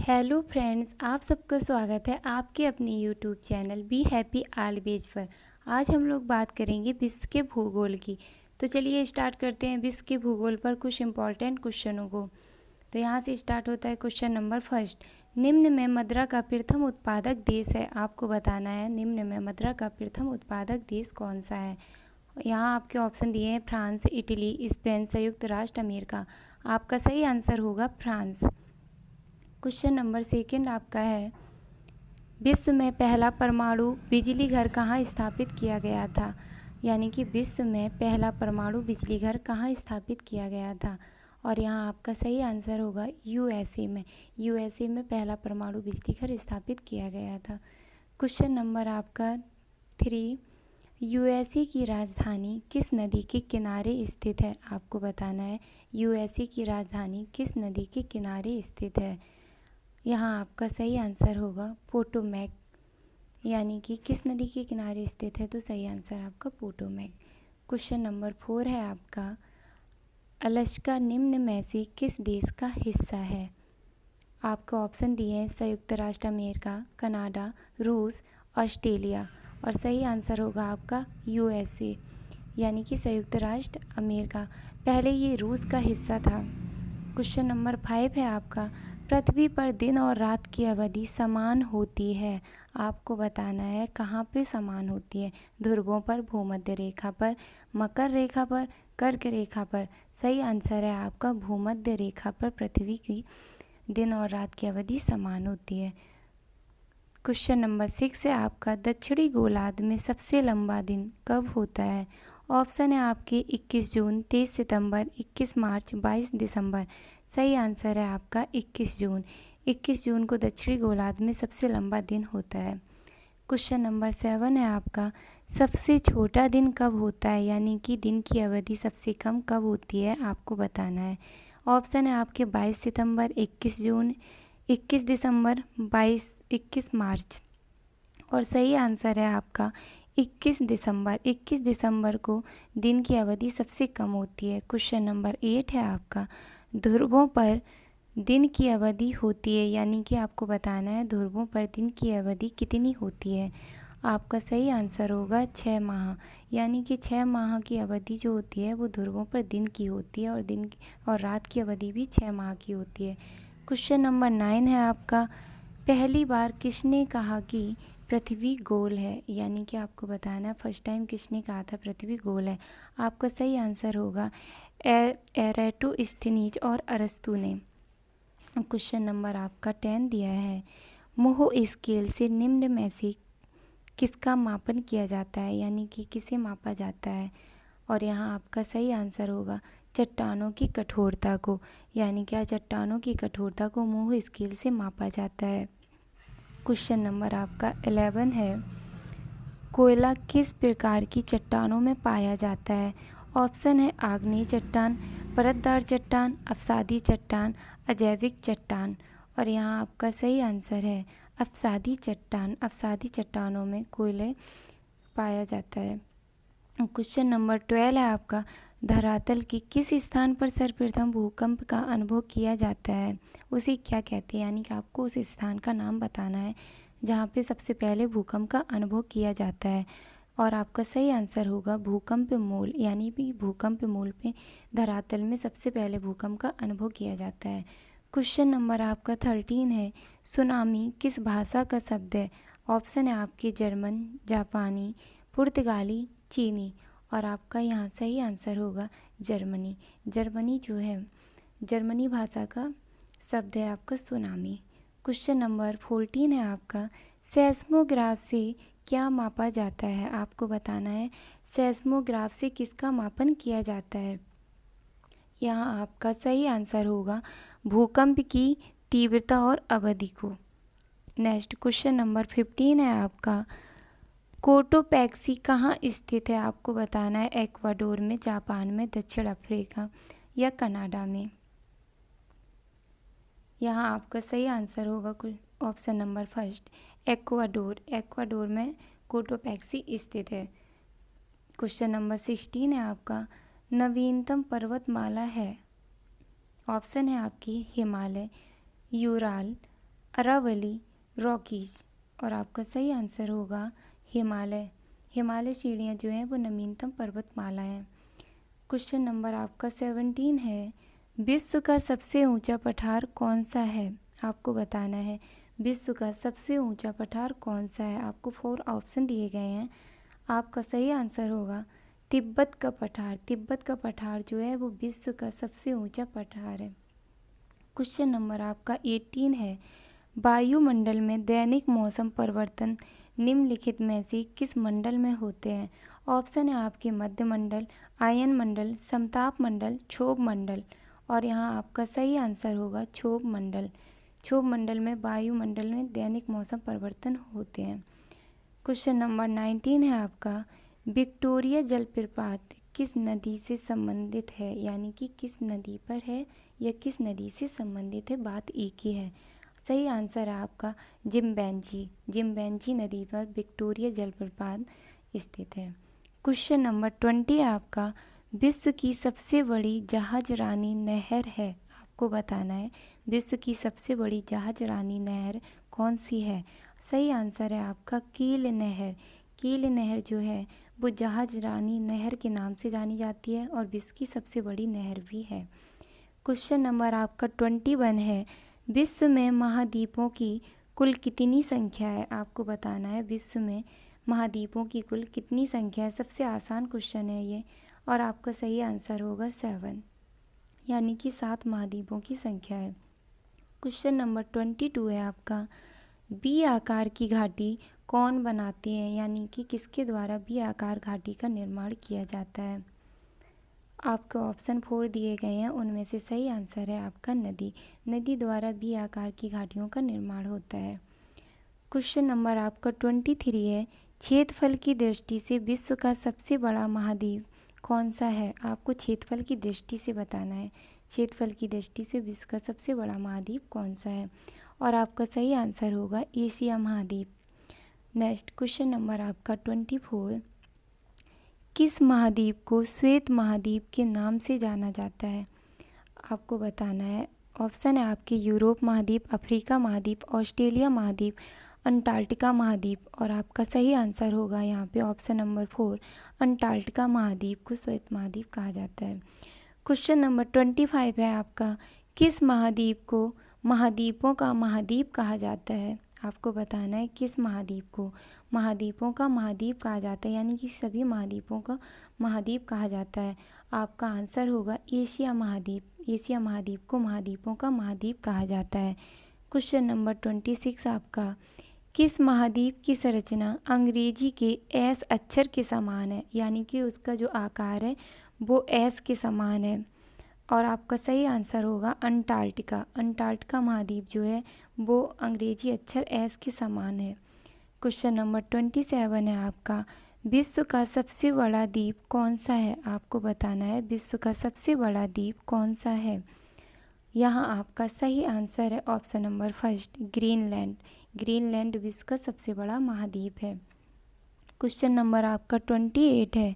Hello friends, आप सबका स्वागत है आपके अपने YouTube channel be happy always पर। आज हम लोग बात करेंगे विश्व के भूगोल की। तो चलिए स्टार्ट करते हैं विश्व के भूगोल पर कुछ इम्पॉर्टेंट क्वेश्चनों को। तो यहाँ से स्टार्ट होता है क्वेश्चन नंबर फर्स्ट। निम्न में मदिरा का प्रथम उत्पादक देश है। आपको बताना है निम्न में मदिरा का प्रथम उत्पादक देश कौन सा है। यहाँ आपके ऑप्शन दिए हैं फ्रांस, इटली, स्पेन, संयुक्त राष्ट्र अमेरिका। आपका सही आंसर होगा फ्रांस। क्वेश्चन नंबर सेकंड आपका है, विश्व में पहला परमाणु बिजली घर कहाँ स्थापित किया गया था। यानी कि विश्व में पहला परमाणु बिजली घर कहाँ स्थापित किया गया था। और यहाँ आपका सही आंसर होगा यूएसए में। यूएसए में पहला परमाणु बिजली घर स्थापित किया गया था। क्वेश्चन नंबर आपका 3, यूएसए की राजधानी किस नदी के किनारे स्थित है। आपको बताना है यूएसए की राजधानी किस नदी के किनारे स्थित है। यहाँ आपका सही आंसर होगा पोटोमैक। यानी कि किस नदी के किनारे स्थित है, तो सही आंसर आपका पोटोमैक। क्वेश्चन नंबर 4 है आपका, अलास्का निम्न में से किस देश का हिस्सा है। आपको ऑप्शन दिए हैं संयुक्त राष्ट्र अमेरिका, कनाडा, रूस, ऑस्ट्रेलिया। और सही आंसर होगा आपका यूएसए, यानी कि संयुक्त राष्ट्र अमेरिका। पहले ये रूस का हिस्सा था। क्वेश्चन नंबर 5 है आपका, पृथ्वी पर दिन और रात की अवधि समान होती है। आपको बताना है कहाँ पे समान होती है। ध्रुवों पर, भूमध्य रेखा पर, मकर रेखा पर, कर्क रेखा पर। सही आंसर है आपका भूमध्य रेखा पर पृथ्वी की दिन और रात की अवधि समान होती है। क्वेश्चन नंबर 6 है आपका, दक्षिणी गोलार्ध में सबसे लंबा दिन कब होता है। ऑप्शन है आपके 21 जून, 23 सितंबर, 21 मार्च, 22 दिसंबर। सही आंसर है आपका 21 जून। 21 जून को दक्षिणी गोलार्ध में सबसे लंबा दिन होता है। क्वेश्चन नंबर 7 है आपका, सबसे छोटा दिन कब होता है। यानी कि दिन की अवधि सबसे कम कब होती है, आपको बताना है। ऑप्शन है आपके 22 सितंबर, 21 जून, 21 दिसंबर, 21 मार्च। और सही आंसर है आपका 21 दिसंबर। 21 दिसंबर को दिन की अवधि सबसे कम होती है। क्वेश्चन नंबर 8 है आपका, ध्रुवों पर दिन की अवधि होती है। यानी कि आपको बताना है ध्रुवों पर दिन की अवधि कितनी होती है। आपका सही आंसर होगा 6 माह। यानी कि 6 माह की अवधि जो होती है वो ध्रुवों पर दिन की होती है, और दिन और रात की अवधि भी 6 माह की होती है। क्वेश्चन नंबर 9 है आपका, पहली बार किसने कहा कि पृथ्वी गोल है। यानी कि आपको बताना है फर्स्ट टाइम किसने कहा था पृथ्वी गोल है। आपका सही आंसर होगा एराटोस्थेनीज और अरस्तु ने। क्वेश्चन नंबर आपका 10 दिया है, मोह स्केल से निम्न में से किसका मापन किया जाता है। यानी कि किसे मापा जाता है। और यहाँ आपका सही आंसर होगा चट्टानों की कठोरता को। यानी क्या चट्टानों की कठोरता को मोह स्केल से मापा जाता है। क्वेश्चन नंबर आपका 11 है, कोयला किस प्रकार की चट्टानों में पाया जाता है। ऑप्शन है आग्नेय चट्टान, परतदार चट्टान, अवसादी चट्टान, अजैविक चट्टान। और यहाँ आपका सही आंसर है अवसादी चट्टान। अवसादी चट्टानों में कोयले पाया जाता है। क्वेश्चन नंबर 12 है आपका, धरातल के किस स्थान पर सर्वप्रथम भूकंप का अनुभव किया जाता है, उसे क्या कहते हैं। यानी कि आपको उस स्थान का नाम बताना है जहाँ पे सबसे पहले भूकंप का अनुभव किया जाता है। और आपका सही आंसर होगा भूकंप मूल। यानी कि भूकंप मूल पे धरातल में सबसे पहले भूकंप का अनुभव किया जाता है। क्वेश्चन नंबर आपका 13 है, सुनामी किस भाषा का शब्द है। ऑप्शन है आपके जर्मन, जापानी, पुर्तगाली, चीनी। और आपका यहाँ सही आंसर होगा जर्मनी। जर्मनी जो है जर्मनी भाषा का शब्द है आपका सुनामी। क्वेश्चन नंबर 14 है आपका, सेस्मोग्राफ से क्या मापा जाता है। आपको बताना है सेस्मोग्राफ से किसका मापन किया जाता है। यहाँ आपका सही आंसर होगा भूकंप की तीव्रता और अवधि को। नेक्स्ट क्वेश्चन नंबर 15 है आपका, कोटोपैक्सी कहाँ स्थित है। आपको बताना है एक्वाडोर में, जापान में, दक्षिण अफ्रीका या कनाडा में। यहाँ आपका सही आंसर होगा option number first Ecuador. Ecuador में कोटोपैक्सी स्थित है। क्वेश्चन नंबर 16 है आपका, नवीनतम पर्वतमाला है। ऑप्शन है आपकी हिमालय, यूराल, अरावली, रॉकीज। और आपका सही आंसर होगा हिमालय। हिमालय श्रेणियाँ जो हैं वो नवीनतम पर्वतमाला हैं। क्वेश्चन नंबर आपका 17 है, विश्व का सबसे ऊंचा पठार कौन सा है? आपको बताना है विश्व का सबसे ऊंचा पठार कौन सा है। आपको 4 ऑप्शन दिए गए हैं। आपका सही आंसर होगा तिब्बत का पठार। तिब्बत का पठार जो है वो विश्व का सबसे ऊंचा पठार है। क्वेश्चन नंबर आपका 18 है, वायुमंडल में दैनिक मौसम परिवर्तन निम्नलिखित में से किस मंडल में होते हैं? ऑप्शन है आपके मध्य मंडल, आयन मंडल, समताप मंडल, क्षोभ मंडल। और यहाँ आपका सही आंसर होगा क्षोभ मंडल। क्षोभ मंडल में वायुमंडल में दैनिक मौसम परिवर्तन होते हैं। क्वेश्चन नंबर 19 है आपका, विक्टोरिया जलप्रपात किस नदी से संबंधित है? यानी कि किस नदी पर है या किस नदी से संबंधित है, बात एक ही है। सही आंसर है आपका जिम्बेंजी। जिम्बेंजी नदी पर विक्टोरिया जलप्रपात स्थित है। क्वेश्चन नंबर 20 आपका, विश्व की सबसे बड़ी जहाज रानी नहर है। आपको बताना है विश्व की सबसे बड़ी जहाज रानी नहर कौन सी है। सही आंसर है आपका कील नहर। कील नहर जो है वो जहाज रानी नहर के नाम से जानी जाती है और विश्व की सबसे बड़ी नहर भी है। क्वेश्चन नंबर आपका 21 है, विश्व में महाद्वीपों की कुल कितनी संख्या है? आपको बताना है विश्व में महाद्वीपों की कुल कितनी संख्या है। सबसे आसान क्वेश्चन है ये और आपका सही आंसर होगा 7, यानी कि 7 महाद्वीपों की संख्या है। क्वेश्चन नंबर 22 है आपका, बी आकार की घाटी कौन बनाते हैं? यानी कि किसके द्वारा बी आकार घाटी का निर्माण किया जाता है। आपको ऑप्शन 4 दिए गए हैं, उनमें से सही आंसर है आपका नदी। नदी द्वारा बी आकार की घाटियों का निर्माण होता है। क्वेश्चन नंबर आपका 23 है, क्षेत्रफल की दृष्टि से विश्व का सबसे बड़ा महाद्वीप कौन सा है? आपको क्षेत्रफल की दृष्टि से बताना है क्षेत्रफल की दृष्टि से विश्व का सबसे बड़ा महाद्वीप कौन सा है। और आपका सही आंसर होगा एशिया महाद्वीप। नेक्स्ट क्वेश्चन नंबर आपका 24, किस महाद्वीप को श्वेत महाद्वीप के नाम से जाना जाता है? आपको बताना है। ऑप्शन है आपके यूरोप महाद्वीप, अफ्रीका महाद्वीप, ऑस्ट्रेलिया महाद्वीप, अंटार्कटिका महाद्वीप। और आपका सही आंसर होगा यहाँ पे ऑप्शन नंबर 4, अंटार्कटिका महाद्वीप को श्वेत महाद्वीप कहा जाता है। क्वेश्चन नंबर 25 है आपका, किस महाद्वीप को महाद्वीपों का महाद्वीप कहा जाता है? आपको बताना है किस महाद्वीप को महाद्वीपों का महाद्वीप कहा जाता है, यानी कि सभी महाद्वीपों का महाद्वीप कहा जाता है। आपका आंसर होगा एशिया महाद्वीप। एशिया महाद्वीप को महाद्वीपों का महाद्वीप कहा जाता है। क्वेश्चन नंबर 26 आपका, किस महाद्वीप की संरचना अंग्रेजी के एस अक्षर के समान है? यानी कि उसका जो आकार है वो एस के समान है। और आपका सही आंसर होगा अंटार्कटिका। अंटार्कटिका महाद्वीप जो है वो अंग्रेजी अक्षर एस के समान है। क्वेश्चन नंबर 27 है आपका, विश्व का सबसे बड़ा द्वीप कौन सा है? आपको बताना है विश्व का सबसे बड़ा द्वीप कौन सा है। यहाँ आपका सही आंसर है ऑप्शन नंबर 1, ग्रीनलैंड। ग्रीनलैंड विश्व का सबसे बड़ा महाद्वीप है। क्वेश्चन नंबर आपका 28 है,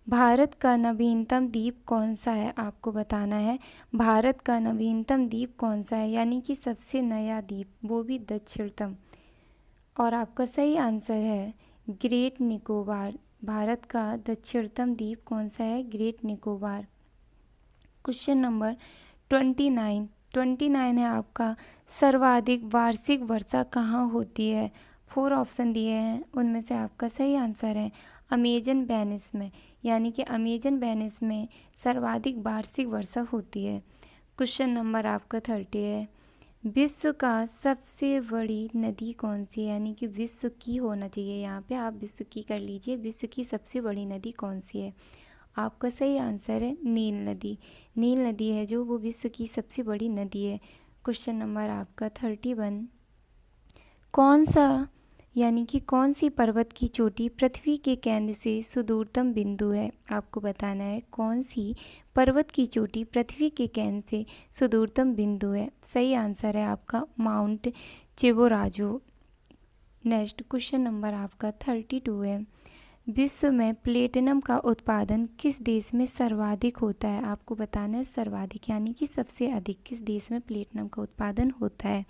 भारत का नवीनतम द्वीप कौन सा है? आपको बताना है भारत का नवीनतम द्वीप कौन सा है, यानी कि सबसे नया द्वीप, वो भी दक्षिणतम। और आपका सही आंसर है ग्रेट निकोबार। भारत का दक्षिणतम द्वीप कौन सा है? ग्रेट निकोबार। क्वेश्चन नंबर 29 है आपका, सर्वाधिक वार्षिक वर्षा कहाँ होती है? 4 ऑप्शन दिए हैं, उनमें से आपका सही आंसर है अमेजन बेनिस में। यानी कि अमेजन बेनिस में सर्वाधिक वार्षिक वर्षा होती है। क्वेश्चन नंबर आपका 30 है, विश्व का सबसे बड़ी नदी कौन सी है? यानी कि विश्व की होना चाहिए, यहाँ पे आप विश्व की कर लीजिए। विश्व की सबसे बड़ी नदी कौन सी है? आपका सही आंसर है नील नदी। नील नदी है जो वो विश्व की सबसे बड़ी नदी है। क्वेश्चन नंबर आपका 31, कौन सा यानी कि कौन सी पर्वत की चोटी पृथ्वी के केंद्र से सुदूरतम बिंदु है? आपको बताना है कौन सी पर्वत की चोटी पृथ्वी के केंद्र से सुदूरतम बिंदु है। सही आंसर है आपका माउंट चिबोराजो। नेक्स्ट क्वेश्चन नंबर आपका 32 है, विश्व में प्लेटिनम का उत्पादन किस देश में सर्वाधिक होता है? आपको बताना है सर्वाधिक यानी कि सबसे अधिक किस देश में प्लेटिनम का उत्पादन होता है।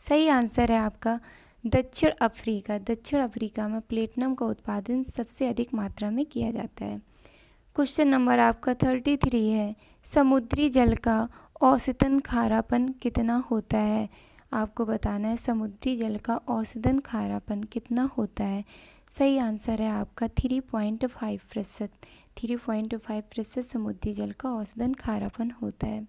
सही आंसर है आपका दक्षिण अफ्रीका। दक्षिण अफ्रीका में प्लेटिनम का उत्पादन सबसे अधिक मात्रा में किया जाता है। क्वेश्चन नंबर आपका 33 है, समुद्री जल का औसतन खारापन कितना होता है? आपको बताना है समुद्री जल का औसतन खारापन कितना होता है। सही आंसर है आपका 3.5%। 3.5% समुद्री जल का औसतन खारापन होता है।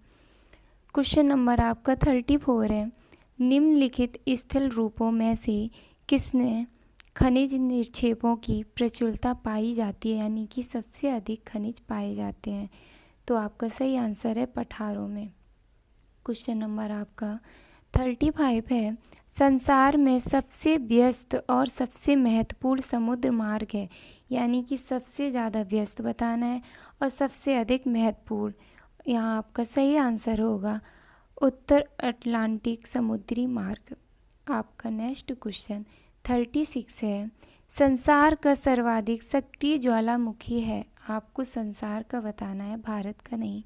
क्वेश्चन नंबर आपका 34 है, निम्नलिखित स्थल रूपों में से किसने खनिज निक्षेपों की प्रचुरता पाई जाती है, यानी कि सबसे अधिक खनिज पाए जाते हैं? तो आपका सही आंसर है पठारों में। क्वेश्चन नंबर आपका 35 है, संसार में सबसे व्यस्त और सबसे महत्वपूर्ण समुद्र मार्ग है, यानी कि सबसे ज़्यादा व्यस्त बताना है और सबसे अधिक महत्वपूर्ण। यहाँ आपका सही आंसर होगा उत्तर अटलांटिक समुद्री मार्ग। आपका नेक्स्ट क्वेश्चन 36 है, संसार का सर्वाधिक सक्रिय ज्वालामुखी है। आपको संसार का बताना है, भारत का नहीं।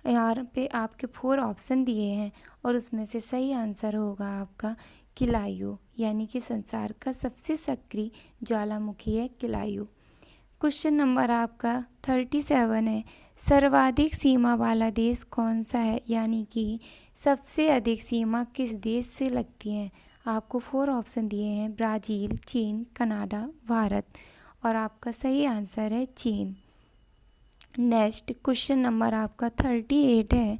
यहाँ पे आपके 4 ऑप्शन दिए हैं और उसमें से सही आंसर होगा आपका किलायु, यानी कि संसार का सबसे सक्रिय ज्वालामुखी है किलायु। क्वेश्चन नंबर आपका 37 है, सर्वाधिक सीमा वाला देश कौन सा है, यानी कि सबसे अधिक सीमा किस देश से लगती है? आपको 4 ऑप्शन दिए हैं, ब्राज़ील, चीन, कनाडा, भारत, और आपका सही आंसर है चीन। नेक्स्ट क्वेश्चन नंबर आपका 38 है,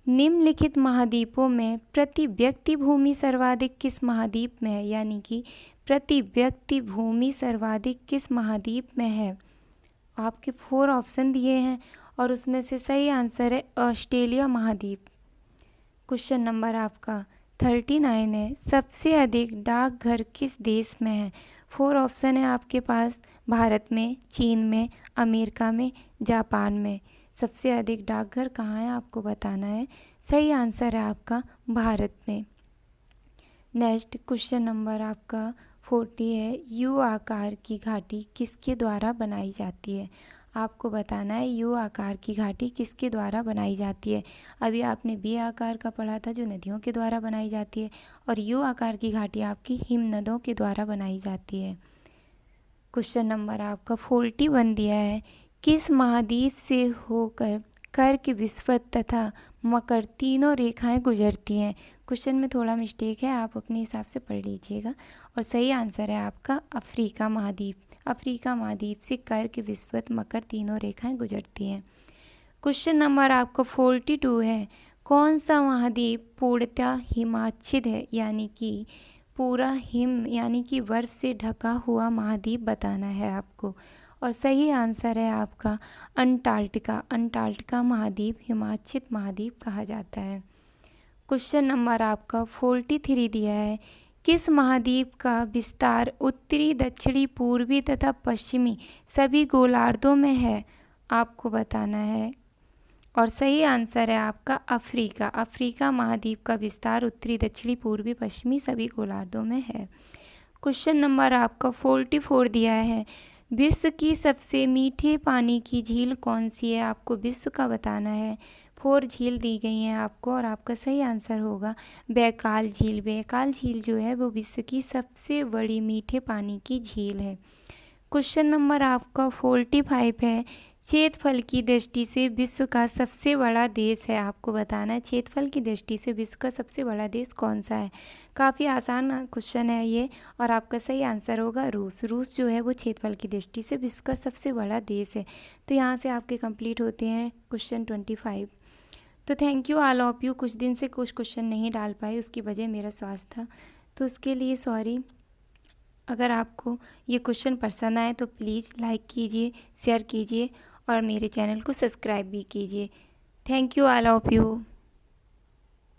निम्नलिखित महाद्वीपों में प्रति व्यक्ति भूमि सर्वाधिक किस महाद्वीप में है, यानी कि प्रति व्यक्ति भूमि सर्वाधिक किस महाद्वीप में है? आपके 4 ऑप्शन दिए हैं और उसमें से सही आंसर है ऑस्ट्रेलिया महाद्वीप। क्वेश्चन नंबर आपका 39 है, सबसे अधिक डाकघर किस देश में है? 4 ऑप्शन है आपके पास, भारत में, चीन में, अमेरिका में, जापान में। सबसे अधिक डाकघर कहाँ है आपको बताना है। सही आंसर है आपका भारत में। नेक्स्ट क्वेश्चन नंबर आपका 40 है, यू आकार की घाटी किसके द्वारा बनाई जाती है? आपको बताना है यू आकार की घाटी किसके द्वारा बनाई जाती है। अभी आपने बी आकार का पढ़ा था जो नदियों के द्वारा बनाई जाती है, और यू आकार की घाटी आपकी हिमनदों के द्वारा बनाई जाती है। क्वेश्चन नंबर आपका 41 दिया है, किस महाद्वीप से होकर कर्क, विषुवत तथा मकर तीनों रेखाएं गुजरती हैं? क्वेश्चन में थोड़ा मिस्टेक है, आप अपने हिसाब से पढ़ लीजिएगा। और सही आंसर है आपका अफ्रीका महाद्वीप। अफ्रीका महाद्वीप से कर्क, विषुवत, मकर तीनों रेखाएं गुजरती हैं। क्वेश्चन नंबर आपका 42 है, कौन सा महाद्वीप पूर्णतः हिमाच्छिद है, यानी कि पूरा हिम यानी कि बर्फ से ढका हुआ महाद्वीप बताना है आपको। और सही आंसर है आपका अंटार्कटिका। अंटार्कटिका महाद्वीप हिमाच्छिद महाद्वीप कहा जाता है। क्वेश्चन नंबर आपका 43 दिया है, किस महाद्वीप का विस्तार उत्तरी, दक्षिणी, पूर्वी तथा पश्चिमी सभी गोलार्धों में है? आपको बताना है, और सही आंसर है आपका अफ्रीका। अफ्रीका महाद्वीप का विस्तार उत्तरी, दक्षिणी, पूर्वी, पश्चिमी सभी गोलार्धों में है। क्वेश्चन नंबर आपका 44 दिया है, विश्व की सबसे मीठे पानी की झील कौन सी है? आपको विश्व का बताना है। 4 झील दी गई हैं आपको, और आपका सही आंसर होगा बैकाल झील। बैकाल झील जो है वो विश्व की सबसे बड़ी मीठे पानी की झील है। क्वेश्चन नंबर आपका 45 है, क्षेत्रफल की दृष्टि से विश्व का सबसे बड़ा देश है। आपको बताना है क्षेत्रफल की दृष्टि से विश्व का सबसे बड़ा देश कौन सा है। काफ़ी आसान क्वेश्चन है ये, और आपका सही आंसर होगा रूस। रूस जो है वो क्षेत्रफल की दृष्टि से विश्व का सबसे बड़ा देश है। तो यहाँ से आपके कंप्लीट होते हैं क्वेश्चन 25। तो thank you all of you. कुछ दिन से कुछ क्वेश्चन नहीं डाल पाई, उसकी वजह मेरा स्वास्थ्य था, तो उसके लिए सॉरी। अगर आपको ये क्वेश्चन पसंद आए तो प्लीज़ लाइक कीजिए, शेयर कीजिए और मेरे चैनल को सब्सक्राइब भी कीजिए। Thank you all of you.